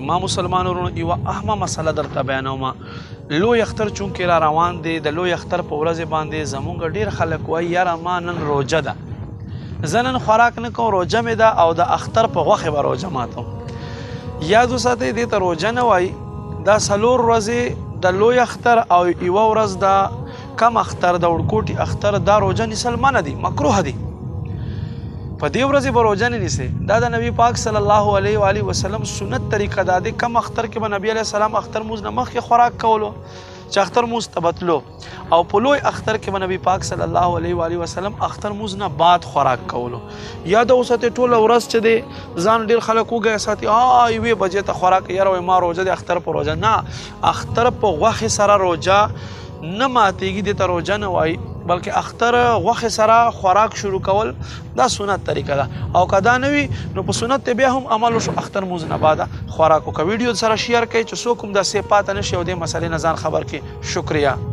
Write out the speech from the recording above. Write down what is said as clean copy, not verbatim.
ما مسلمان ورونو یوه اهمه مسله درته بیانومه. لوی اختر چونکې را روان دی، د لوی اختر په ورځې باندې زمونږ ډېر خلک وایي یاره ما نن روجه ده، زه نن خوراک نه کوم، روجه مې ده او د اختر په غوښې به روجه ماتم. یاد وساتئ دې ته روجه نه وایي، دا 4 ورځې د لوی اختر او یوه ورځ د کم اختر د وړکوټي اختر دا روجه نیسل منع دي، مکروه دي. په دې ورځې به روجه نه نیسئ. دا د نبي پاک صلی الله علیه و آله وسلم سنت طریقه دا دی. کم اختر کې به نبي علیه السلام اختر مونځ نه مخکې خوراک کولو چې اختر مونځ ته بتلو، او په لوی اختر کې به نبي پاک صلی الله علیه و آله وسلم اختر مونځ نه بعد خوراک کولو. یاد وساتئ ټوله ورځ چې دی ځان ډېر خلک وږی ساتي، 1 بجې ته خوراک، یاره وایي ما روجه دی اختر په روجه. نه، اختر په غوښې سره روجه نه ماتېږي، دې ته روجه نه وایي، بلکې اختر غوښې سره خوراک شروع کول دا سنت طریقه ده. او که دا نه وي نو په سنت بیا هم عمل وشو، اختر مونځ نه بعده خوراک وکړه. ویډیو سره شیر کړئ چې څوک هم داسې پاته نه شي او دې مسلې نه ځان خبر کړي. شکریه.